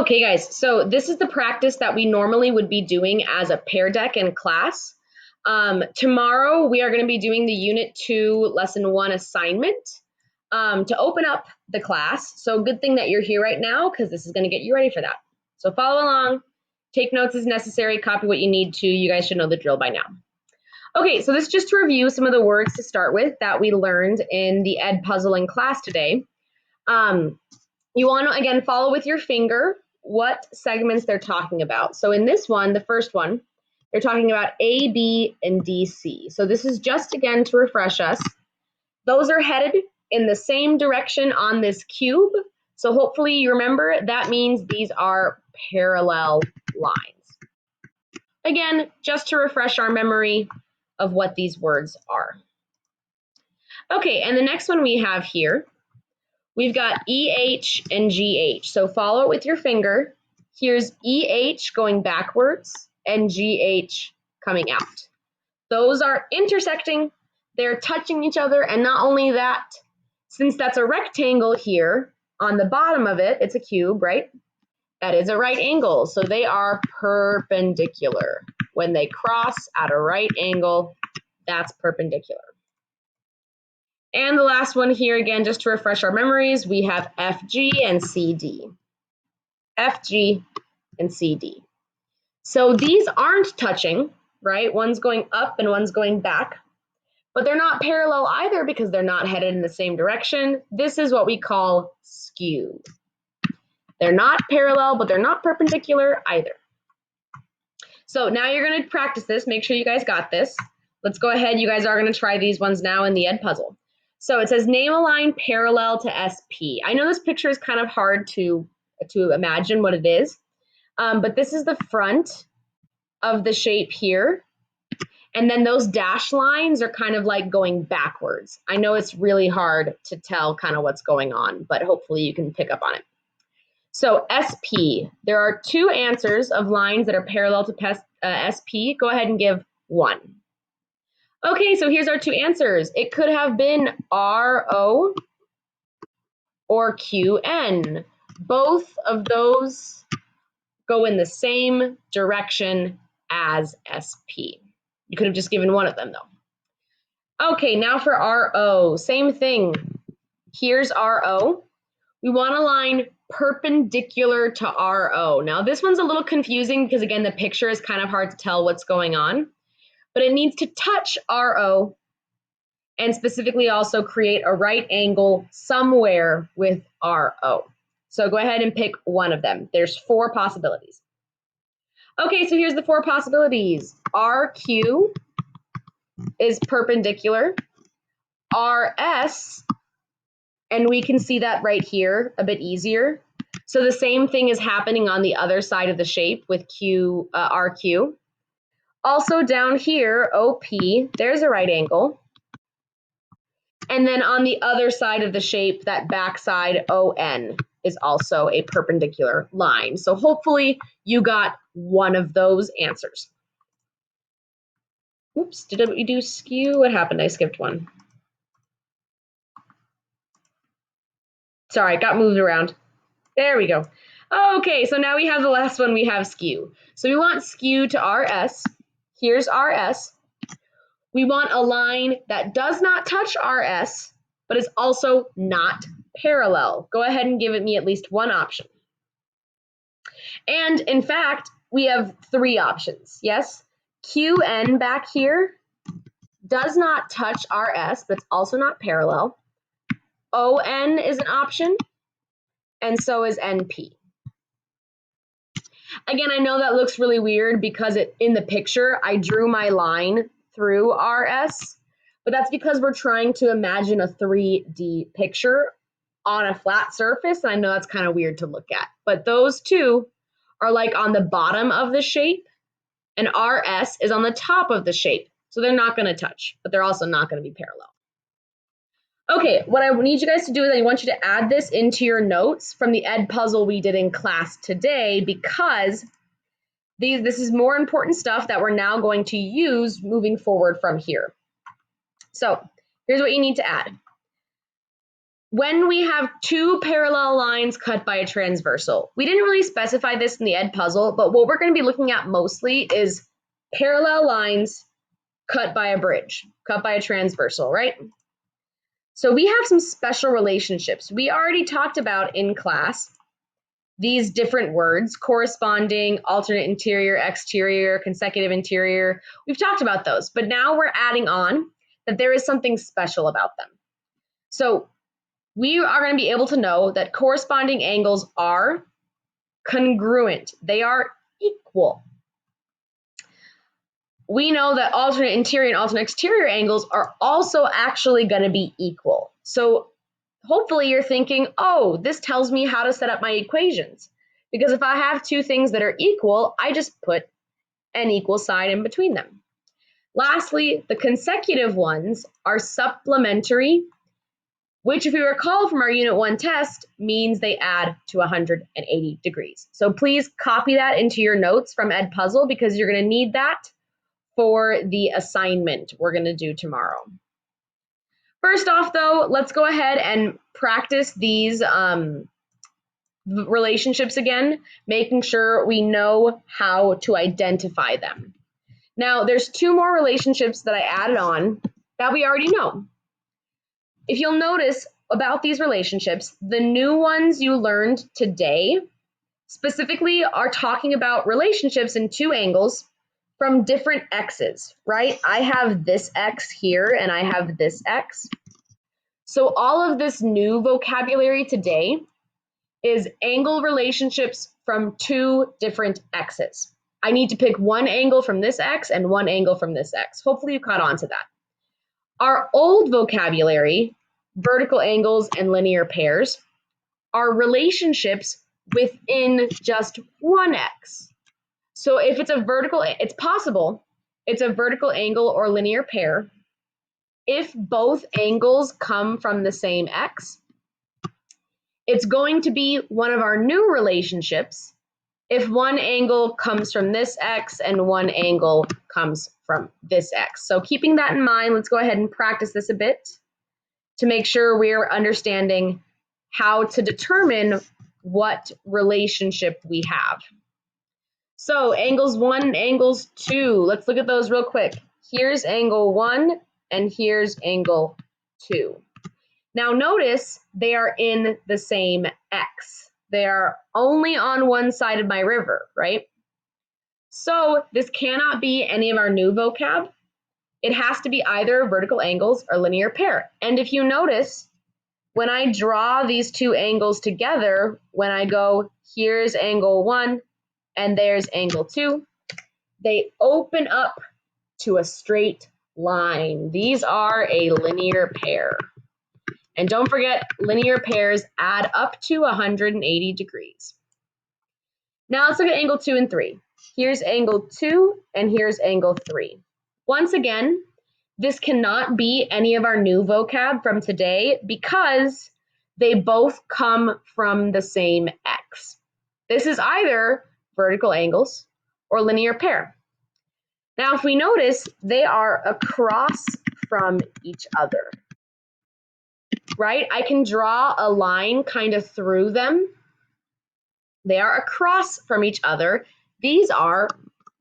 Okay, guys, so this is the practice that we normally would be doing as a pair deck in class. Tomorrow, we are going to be doing the Unit 2 Lesson 1 assignment to open up the class. So good thing that you're here right now because this is going to get you ready for that. So follow along, take notes as necessary, copy what you need to. You guys should know the drill by now. Okay, so this is just to review some of the words to start with that we learned in the Ed Puzzle in class today. You want to, again, follow with your finger what segments they're talking about. So in this one, the first one, they're talking about A, B, and D, C. So this is just, again, to refresh us. Those are headed in the same direction on this cube. So hopefully you remember that means these are parallel lines. Again, just to refresh our memory of what these words are. Okay, and the next one we have here, we've got EH and GH. So follow it with your finger. Here's EH going backwards and GH coming out. Those are intersecting. They're touching each other. And not only that, since that's a rectangle here, on the bottom of it, it's a cube, right? That is a right angle. So they are perpendicular. When they cross at a right angle, that's perpendicular. And the last one here, again, just to refresh our memories, we have FG and CD. FG and CD. So these aren't touching, right? One's going up and one's going back, but they're not parallel either because they're not headed in the same direction. This is what we call skew. They're not parallel, but they're not perpendicular either. So now you're going to practice this. Make sure you guys got this. Let's go ahead. You guys are going to try these ones now in the Ed Puzzle. So it says name a line parallel to SP. I know this picture is kind of hard to imagine what it is, but this is the front of the shape here. And then those dashed lines are kind of like going backwards. I know it's really hard to tell kind of what's going on, but hopefully you can pick up on it. So SP, there are two answers of lines that are parallel to SP. Go ahead and give one. Okay, so here's our two answers. It could have been RO or QN. Both of those go in the same direction as SP. You could have just given one of them, though. Okay, now for RO, same thing. Here's RO. We want a line perpendicular to RO. Now, this one's a little confusing because, again, the picture is kind of hard to tell what's going on. But it needs to touch RO and specifically also create a right angle somewhere with RO. So go ahead and pick one of them. There's four possibilities. Okay, so here's the four possibilities. RQ is perpendicular. RS, and we can see that right here a bit easier. So the same thing is happening on the other side of the shape with RQ. Also down here, OP, there's a right angle. And then on the other side of the shape, that backside ON is also a perpendicular line. So hopefully you got one of those answers. Oops, did we do skew? What happened? I skipped one. Sorry, got moved around. There we go. Okay, so now we have the last one, we have skew. So we want skew to RS. Here's RS. We want a line that does not touch RS, but is also not parallel. Go ahead and give me at least one option. And in fact, we have three options, yes? QN back here does not touch RS, but it's also not parallel. ON is an option, and so is NP. Again, I know that looks really weird because in the picture, I drew my line through RS, but that's because we're trying to imagine a 3D picture on a flat surface, and I know that's kind of weird to look at. But those two are like on the bottom of the shape, and RS is on the top of the shape. So they're not going to touch, but they're also not going to be parallel. Okay, what I need you guys to do is I want you to add this into your notes from the Ed Puzzle we did in class today because this is more important stuff that we're now going to use moving forward from here. So here's what you need to add. when we have two parallel lines cut by a transversal. We didn't really specify this in the ed puzzle, but what we're going to be looking at mostly is parallel lines cut by a bridge, cut by a transversal, right? So we have some special relationships. We already talked about in class these different words, corresponding, alternate interior, exterior, consecutive interior. We've talked about those, but now we're adding on that there is something special about them. So we are going to be able to know that corresponding angles are congruent. They are equal. We know that alternate interior and alternate exterior angles are also actually going to be equal. So hopefully you're thinking, oh, this tells me how to set up my equations. Because if I have two things that are equal, I just put an equal sign in between them. Lastly, the consecutive ones are supplementary, which, if we recall from our Unit 1 test, means they add to 180 degrees. So please copy that into your notes from Ed Puzzle because you're going to need that for the assignment we're going to do tomorrow. First off, though, let's go ahead and practice these relationships again, making sure we know how to identify them. Now, there's two more relationships that I added on that we already know. If you'll notice about these relationships, the new ones you learned today specifically are talking about relationships in two angles from different x's, right? I have this x here and I have this x. So all of this new vocabulary today is angle relationships from two different x's. I need to pick one angle from this x and one angle from this x. Hopefully you caught on to that. Our old vocabulary, vertical angles and linear pairs, are relationships within just one x. So if it's a vertical, it's possible it's a vertical angle or linear pair if both angles come from the same x. It's going to be one of our new relationships if one angle comes from this x and one angle comes from this x. So keeping that in mind, let's go ahead and practice this a bit to make sure we're understanding how to determine what relationship we have. So angles 1 and angles 2, let's look at those real quick. Here's angle 1 and here's angle 2. Now notice they are in the same x. They are only on one side of my river, right? So this cannot be any of our new vocab. It has to be either vertical angles or linear pair. And if you notice, when I draw these two angles together, when I go, here's angle 1 and there's angle 2, they open up to a straight line. These are a linear pair. And don't forget, linear pairs add up to 180 degrees. Now let's look at angle 2 and 3. Here's angle 2 and here's angle 3. Once again, this cannot be any of our new vocab from today because they both come from the same x. This is either vertical angles or linear pair. Now, if we notice, they are across from each other, right? I can draw a line kind of through them. They are across from each other. These are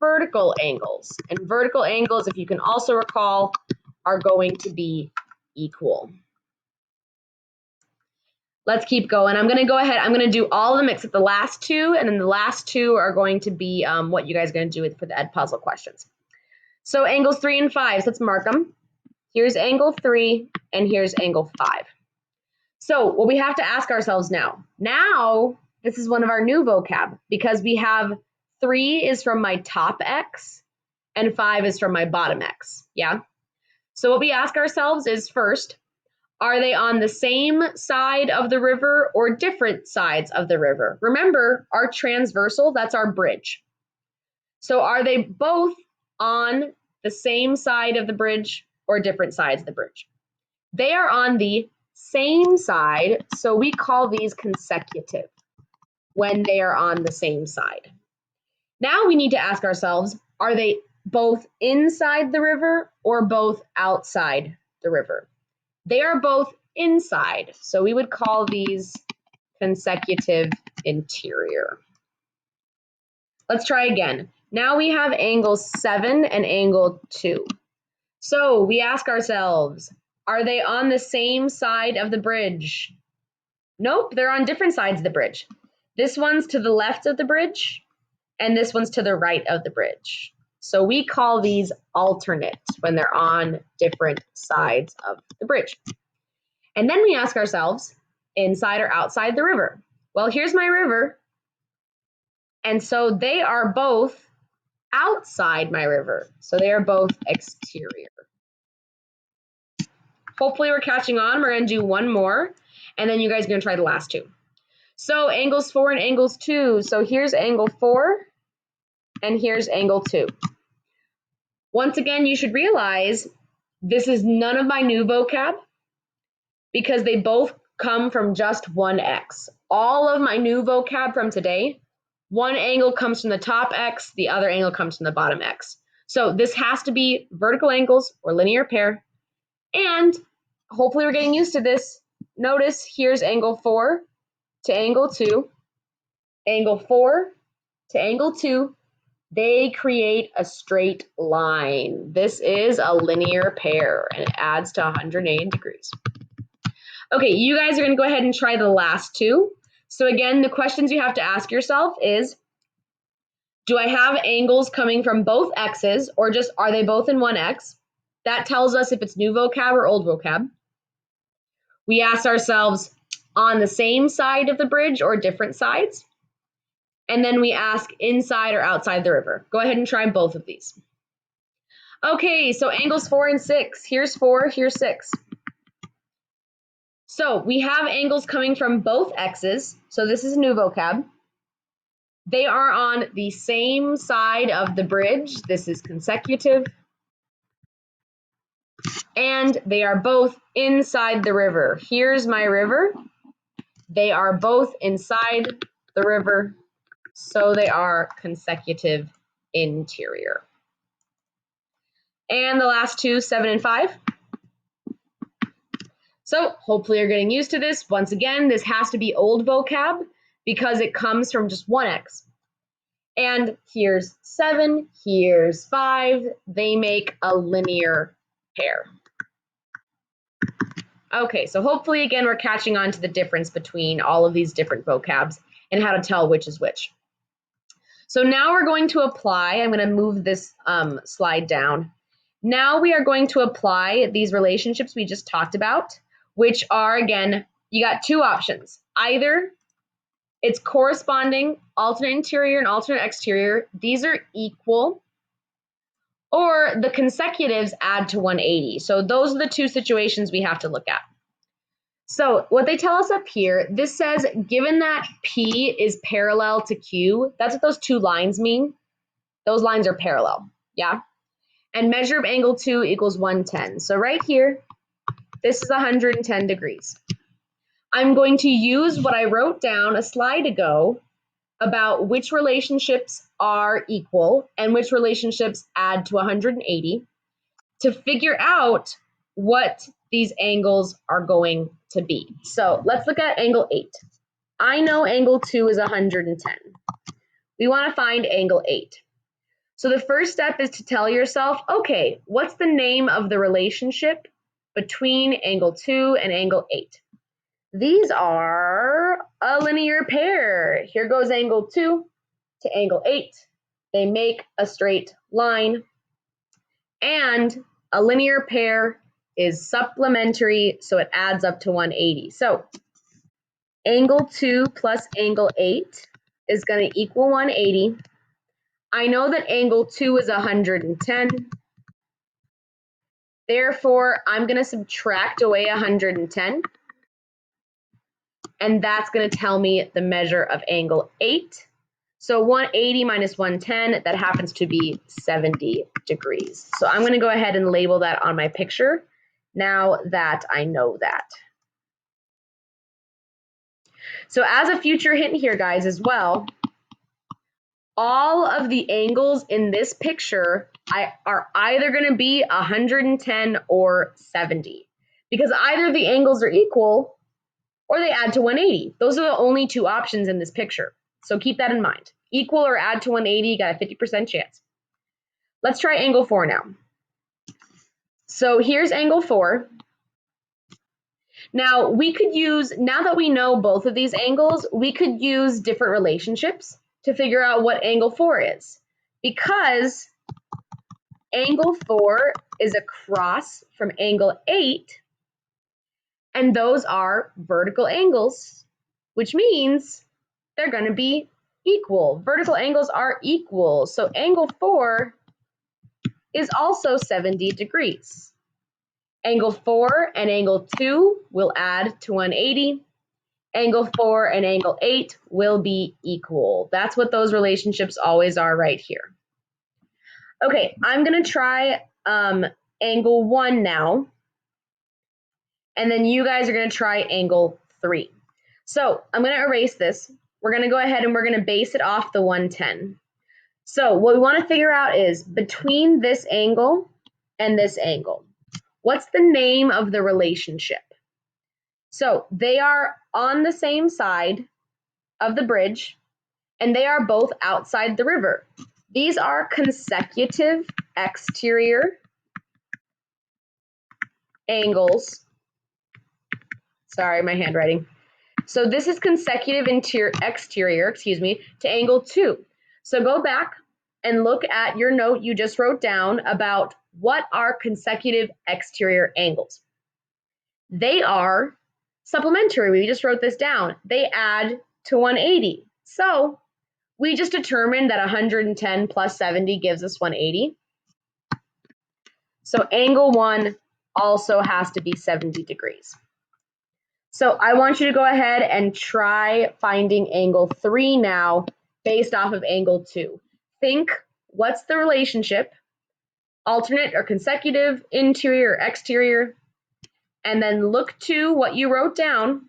vertical angles. And vertical angles, if you can also recall, are going to be equal. Let's keep going. I'm going to go ahead. I'm going to do all of them except the last two, and then the last two are going to be what you guys are going to do for the Ed Puzzle questions. So angles 3 and 5, so let's mark them. Here's angle 3, and here's angle 5. So what we have to ask ourselves now, this is one of our new vocab because we have 3 is from my top x and 5 is from my bottom x, yeah? So what we ask ourselves is first, are they on the same side of the river or different sides of the river? Remember, our transversal, that's our bridge. So are they both on the same side of the bridge or different sides of the bridge? They are on the same side, so we call these consecutive when they are on the same side. Now we need to ask ourselves, are they both inside the river or both outside the river? They are both inside. So we would call these consecutive interior. Let's try again. Now we have angle 7 and angle 2. So we ask ourselves, are they on the same side of the bridge? Nope, they're on different sides of the bridge. This one's to the left of the bridge, and this one's to the right of the bridge. So we call these alternate when they're on different sides of the bridge. And then we ask ourselves, inside or outside the river? Well, here's my river. And so they are both outside my river. So they are both exterior. Hopefully we're catching on. We're going to do one more, and then you guys are going to try the last two. So angles 4 and angles 2. So here's angle 4, and here's angle 2. Once again, you should realize this is none of my new vocab because they both come from just one X. All of my new vocab from today, one angle comes from the top X, the other angle comes from the bottom X. So this has to be vertical angles or linear pair. And hopefully we're getting used to this. Notice here's angle 4 to angle 2, angle 4 to angle 2. They create a straight line. This is a linear pair, and it adds to 180 degrees. Okay, you guys are going to go ahead and try the last two. So again, the questions you have to ask yourself is, do I have angles coming from both X's, or just are they both in one X? That tells us if it's new vocab or old vocab. We ask ourselves, on the same side of the bridge or different sides? And then we ask inside or outside the river. Go ahead and try both of these. Okay, so angles 4 and 6. Here's 4, here's 6. So we have angles coming from both X's. So this is new vocab. They are on the same side of the bridge. This is consecutive. And they are both inside the river. Here's my river. They are both inside the river. So they are consecutive interior. And the last two, 7 and 5. So hopefully you're getting used to this. Once again, this has to be old vocab because it comes from just one X. And here's 7, here's 5. They make a linear pair. Okay, so hopefully again we're catching on to the difference between all of these different vocabs and how to tell which is which. So now we're going to apply, I'm going to move this slide down. Now we are going to apply these relationships we just talked about, which are, again, you got two options. Either it's corresponding alternate interior and alternate exterior. These are equal. Or the consecutives add to 180. So those are the two situations we have to look at. So what they tell us up here, this says, given that P is parallel to Q, that's what those two lines mean. Those lines are parallel, yeah? And measure of angle 2 equals 110. So right here, this is 110 degrees. I'm going to use what I wrote down a slide ago about which relationships are equal and which relationships add to 180 to figure out what these angles are going to be. So let's look at angle 8. I know angle 2 is 110. We want to find angle 8. So the first step is to tell yourself, okay, what's the name of the relationship between angle 2 and angle 8? These are a linear pair. Here goes angle 2 to angle 8. They make a straight line. And a linear pair is supplementary, so it adds up to 180. So angle 2 plus angle 8 is going to equal 180. I know that angle 2 is 110. Therefore, I'm going to subtract away 110. And that's going to tell me the measure of angle 8. So 180 minus 110, that happens to be 70 degrees. So I'm going to go ahead and label that on my picture now that I know that. So as a future hint here, guys, as well, all of the angles in this picture are either going to be 110 or 70. because either the angles are equal or they add to 180. Those are the only two options in this picture. So keep that in mind. Equal or add to 180, you got a 50% chance. Let's try angle 4 now. So here's angle 4. Now we could use, now that we know both of these angles, we could use different relationships to figure out what angle 4 is. Because angle 4 is across from angle 8, and those are vertical angles, which means they're going to be equal. Vertical angles are equal. So angle 4 is also 70 degrees. Angle 4 and angle 2 will add to 180. Angle 4 and angle 8 will be equal. That's what those relationships always are right here. Okay, I'm going to try angle 1 now. And then you guys are going to try angle 3. So I'm going to erase this. We're going to go ahead and we're going to base it off the 110. So what we want to figure out is between this angle and this angle, what's the name of the relationship? So they are on the same side of the bridge, and they are both outside the river. These are consecutive exterior angles. Sorry, my handwriting. So this is consecutive exterior, to angle 2. So go back and look at your note you just wrote down about what are consecutive exterior angles. They are supplementary. We just wrote this down. They add to 180. So we just determined that 110 plus 70 gives us 180. So angle 1 also has to be 70 degrees. So I want you to go ahead and try finding angle 3 now based off of angle 2. Think, what's the relationship? Alternate or consecutive, interior or exterior? And then look to what you wrote down.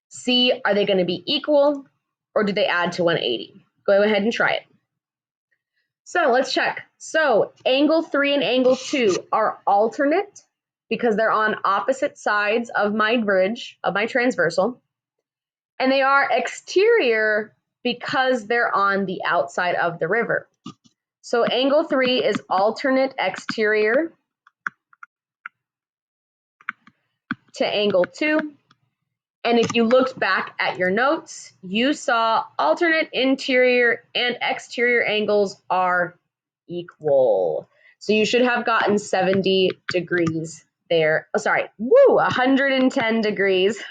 See, are they going to be equal or do they add to 180? Go ahead and try it. So let's check. So angle 3 and angle 2 are alternate because they're on opposite sides of my bridge, of my transversal. And they are exterior because they're on the outside of the river. So angle 3 is alternate exterior to angle 2. And if you looked back at your notes, you saw alternate interior and exterior angles are equal. So you should have gotten 70 degrees there. Oh, sorry, 110 degrees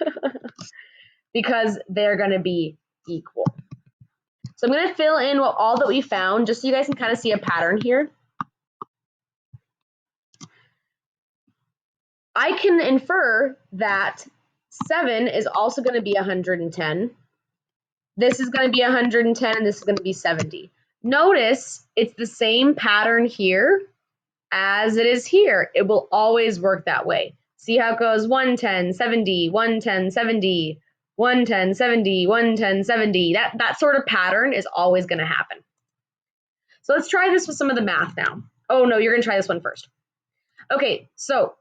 because they're going to be equal. So I'm going to fill in all that we found just so you guys can kind of see a pattern here. I can infer that 7 is also going to be 110. This is going to be 110 and this is going to be 70. Notice it's the same pattern here as it is here. It will always work that way. See how it goes 110, 70, 110, 70, 110, 70, 110, 70. That sort of pattern is always going to happen. So let's try this with some of the math now. Oh no, you're going to try this one first. Okay, so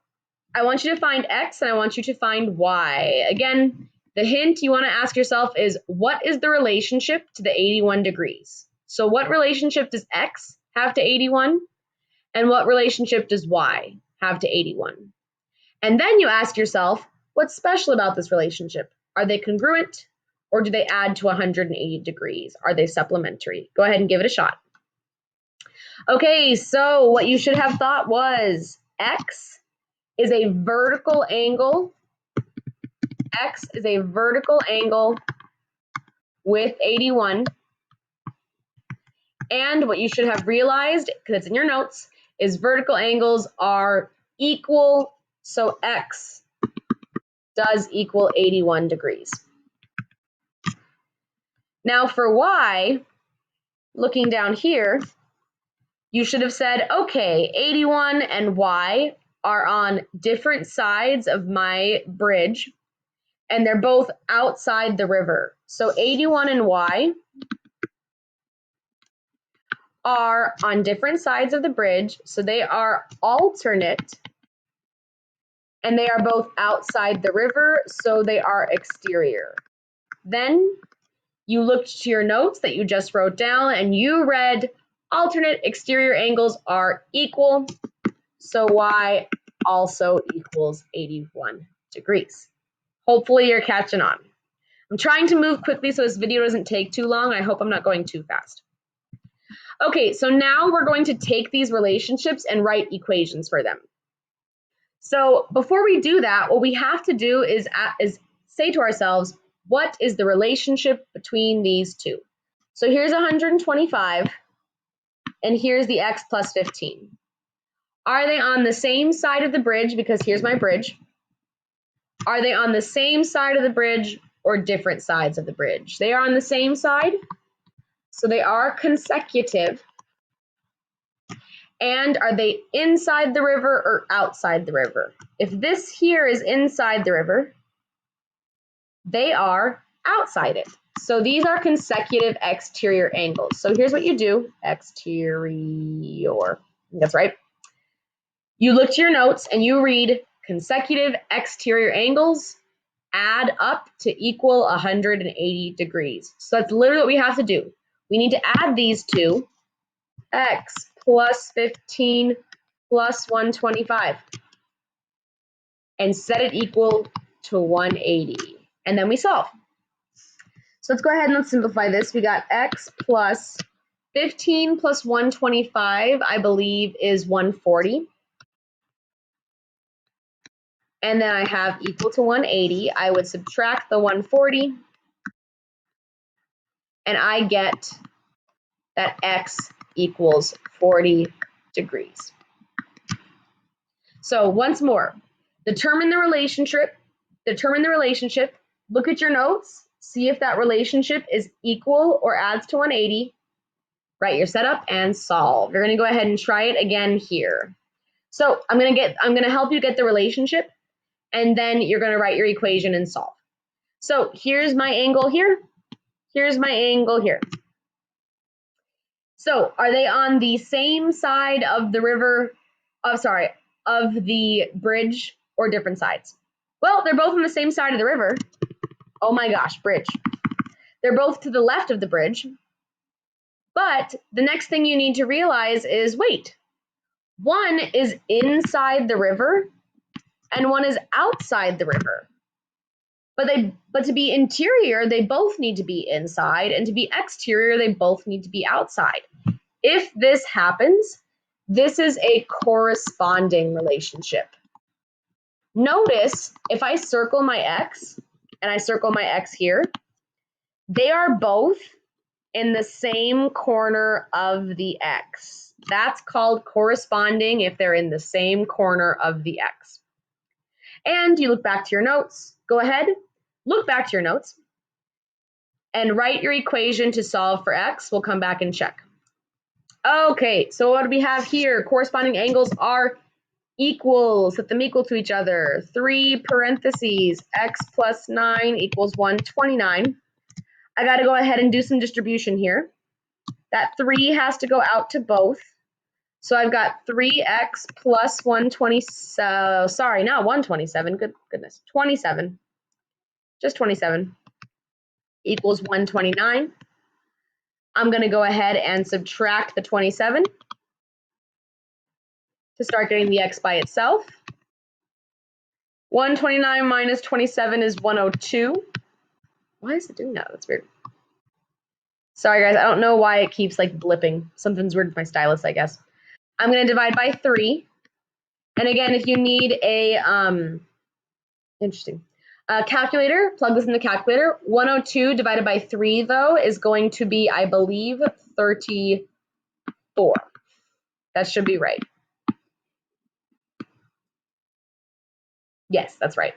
I want you to find X and I want you to find Y. Again, the hint you want to ask yourself is, what is the relationship to the 81 degrees? So what relationship does X have to 81? And what relationship does Y have to 81? And then you ask yourself, what's special about this relationship? Are they congruent or do they add to 180 degrees? Are they supplementary? Go ahead and give it a shot. Okay, so what you should have thought was X is a vertical angle. X is a vertical angle with 81. And what you should have realized, because it's in your notes, is vertical angles are equal. So X does equal 81 degrees. Now for Y, looking down here, you should have said, okay, 81 and Y are on different sides of my bridge, and they're both outside the river. So 81 and Y are on different sides of the bridge, so they are alternate and they are both outside the river, so they are exterior. Then you looked to your notes that you just wrote down and you read alternate exterior angles are equal, so y also equals 81 degrees. Hopefully you're catching on. I'm trying to move quickly so this video doesn't take too long. I hope I'm not going too fast. Okay, so now we're going to take these relationships and write equations for them. So before we do that, what we have to do is say to ourselves, what is the relationship between these two? So here's 125, and here's the x plus 15. Are they on the same side of the bridge? Because here's my bridge. Are they on the same side of the bridge or different sides of the bridge? They are on the same side, so they are consecutive. And are they inside the river or outside the river? If this here is inside the river, they are outside it. So these are consecutive exterior angles. So here's what you do, exterior, that's right. You look to your notes and you read consecutive exterior angles add up to equal 180 degrees. So that's literally what we have to do. We need to add these two, x plus 15 plus 125, and set it equal to 180. And then we solve. So let's go ahead and let's simplify this. We got x plus 15 plus 125, I believe, is 140. And then I have equal to 180. I would subtract the 140, and I get that x equals 40 degrees. So once more, determine the relationship, look at your notes, see if that relationship is equal or adds to 180, write your setup and solve. You're gonna go ahead and try it again here. So I'm gonna help you get the relationship, and then you're gonna write your equation and solve. So here's my angle here, here's my angle here. So are they on the same side of the river, of the bridge, or different sides? Well, they're both on the same side of the river. Oh my gosh, bridge. They're both to the left of the bridge. But the next thing you need to realize is, wait, one is inside the river and one is outside the river. But to be interior, they both need to be inside, and to be exterior, they both need to be outside. If this happens, this is a corresponding relationship. Notice if I circle my x and I circle my x here, they are both in the same corner of the x. That's called corresponding if they're in the same corner of the x. And you look back to your notes. Go ahead, look back to your notes and write your equation to solve for x. We'll come back and check. Okay, so what do we have here? Corresponding angles are equal. Set them equal to each other. 3 parentheses, x plus 9 equals 129. I got to go ahead and do some distribution here. That 3 has to go out to both. So I've got 3x plus 127, sorry, not 127, goodness, 27, just 27, equals 129. I'm going to go ahead and subtract the 27 to start getting the x by itself. 129 minus 27 is 102. Why is it doing that? That's weird. Sorry, guys. I don't know why it keeps like blipping. Something's weird with my stylus, I guess. I'm going to divide by 3. And again, if you need a calculator, plug this in the calculator. 102 divided by 3, though, is going to be, I believe, 34. That should be right. Yes, that's right.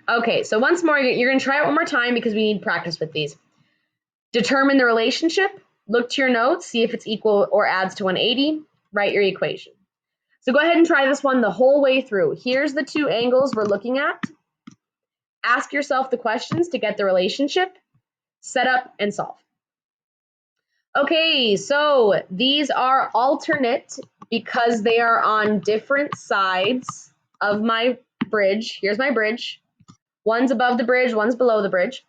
Okay, so once more, you're going to try it one more time because we need practice with these. Determine the relationship. Look to your notes, see if it's equal or adds to 180. Write your equation. So go ahead and try this one the whole way through. Here's the 2 angles we're looking at. Ask yourself the questions to get the relationship, set up, and solve. Okay, so these are alternate because they are on different sides of my bridge. Here's my bridge. One's above the bridge, one's below the bridge.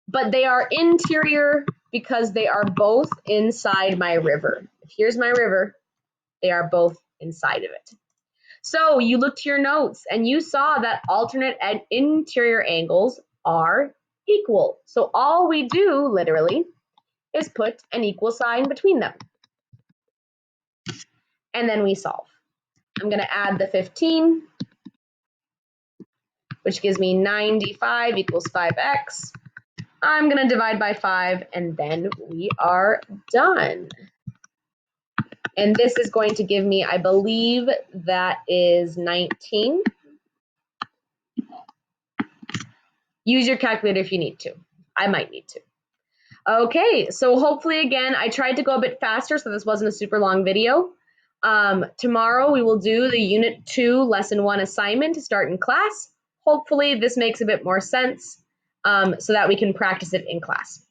But they are interior because they are both inside my river. Here's my river. They are both inside of it. So you looked to your notes and you saw that alternate and interior angles are equal. So all we do literally is put an equal sign between them. And then we solve. I'm going to add the 15, which gives me 95 equals 5x. I'm going to divide by 5, and then we are done. And this is going to give me, I believe that is 19. Use your calculator if you need to. I might need to. Okay, so hopefully, again, I tried to go a bit faster, so this wasn't a super long video. Tomorrow we will do the Unit 2 Lesson 1 assignment to start in class. Hopefully this makes a bit more sense so that we can practice it in class.